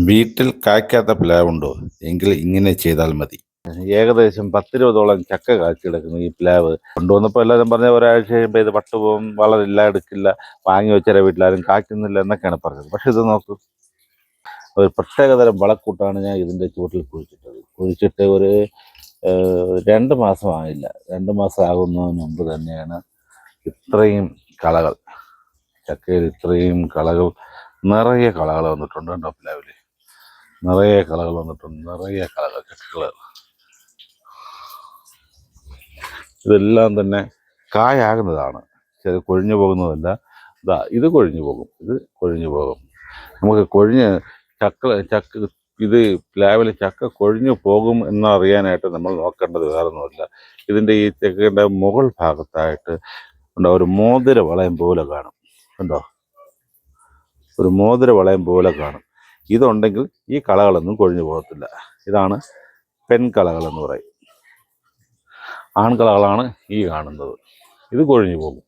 വീട്ടിൽ കായ്ക്കാത്ത പ്ലാവുണ്ടോ? എങ്കിൽ ഇങ്ങനെ ചെയ്താൽ മതി. ഏകദേശം 10-20ഓളം ചക്ക കായ്ച്ചു കിടക്കുന്നു ഈ പ്ലാവ്. കൊണ്ടുവന്നപ്പോൾ എല്ലാവരും പറഞ്ഞ ഒരാഴ്ച കഴിയുമ്പോൾ ഇത് പട്ടുപോകും, വളരില്ല, എടുക്കില്ല, വാങ്ങി വെച്ചാൽ വീട്ടിലാരും കായ്ക്കുന്നില്ല എന്നൊക്കെയാണ് പറഞ്ഞത്. പക്ഷെ ഇത് നോക്കൂ, ഒരു പ്രത്യേകതരം വളക്കൂട്ടാണ് ഞാൻ ഇതിൻ്റെ ചുവട്ടിൽ കുഴിച്ചിട്ടത്. കുഴിച്ചിട്ട് ഒരു 2 മാസമായില്ല. 2 മാസം ആകുന്നതിന് മുമ്പ് തന്നെയാണ് ഇത്രയും കളകൾ, ചക്കയിൽ ഇത്രയും കളകൾ, നിറയെ കളകൾ വന്നിട്ടുണ്ട്. കേട്ടോ, പ്ലാവിൽ നിറയെ കളകൾ വന്നിട്ടുണ്ട്, നിറയെ കളകൾ, ചക്കകൾ. ഇതെല്ലാം തന്നെ കായാകുന്നതാണ്, കൊഴിഞ്ഞു പോകുന്നതല്ല. ഇത് കൊഴിഞ്ഞു പോകും, ഇത് കൊഴിഞ്ഞു പോകും. നമുക്ക് ചക്ക ഇത് പ്ലാവിൽ ചക്ക കൊഴിഞ്ഞു പോകും എന്നറിയാനായിട്ട് നമ്മൾ നോക്കേണ്ടത് വേറൊന്നുമില്ല. ഇതിൻ്റെ ഈ ചക്കയുടെ മുകൾ ഭാഗത്തായിട്ട് ഉണ്ടോ ഒരു മോതിര വളയം പോലെ കാണും. കണ്ടോ, ഒരു മോതിര വളയം പോലെ കാണും. ഇതുണ്ടെങ്കിൽ ഈ കളകളൊന്നും കൊഴിഞ്ഞു പോകത്തില്ല. ഇതാണ് പെൺകളകളെന്ന് പറയും. ആൺകളകളാണ് ഈ കാണുന്നത്. ഇത് കൊഴിഞ്ഞു പോകും.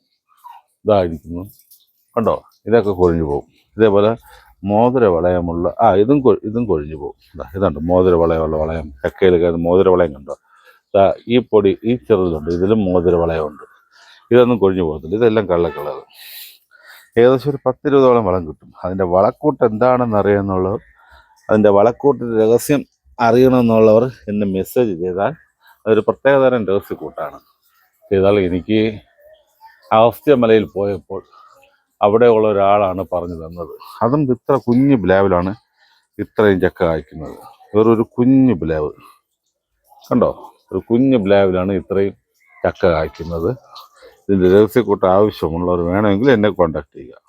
ഇതായിരിക്കുന്നു, കണ്ടോ, ഇതൊക്കെ കൊഴിഞ്ഞു പോകും. ഇതേപോലെ മോതിര വളയമുള്ള ഇതും കൊഴിഞ്ഞു പോകും. ഇതുണ്ട് മോതിര വളയമുള്ള വളയം. ചക്കയിൽ മോതിര വളയം കണ്ടോ, ഈ ചെറുതുണ്ട്, ഇതിലും മോതിര വളയമുണ്ട്. ഇതൊന്നും കൊഴിഞ്ഞു പോകത്തില്ല. ഇതെല്ലാം കള്ളക്കളകൾ. ഏകദേശം ഒരു 10-20ഓളം വളം കിട്ടും. അതിൻ്റെ വളക്കൂട്ട് എന്താണെന്ന് അറിയാമെന്നുള്ളവർ, അതിൻ്റെ വളക്കൂട്ടിൻ്റെ രഹസ്യം അറിയണമെന്നുള്ളവർ എന്നെ മെസ്സേജ് ചെയ്താൽ, അതൊരു പ്രത്യേകതരം രഹസ്യക്കൂട്ടാണ്. ചെയ്താൽ എനിക്ക് അഗസ്ത്യമലയിൽ പോയപ്പോൾ അവിടെയുള്ള ഒരാളാണ് പറഞ്ഞു തന്നത്. അതും ഇത്ര കുഞ്ഞു പ്ലാവിലാണ് ഇത്രയും ചക്ക കായ്ക്കുന്നത്. വേറൊരു കുഞ്ഞു പ്ലാവ് കണ്ടോ, ഒരു കുഞ്ഞു പ്ലാവിലാണ് ഇത്രയും ചക്ക കായ്ക്കുന്നത്. ഇതിൻ്റെ രഹസ്യക്കൂട്ട് ആവശ്യമുള്ളവർ വേണമെങ്കിൽ എന്നെ കോൺടാക്ട് ചെയ്യുക.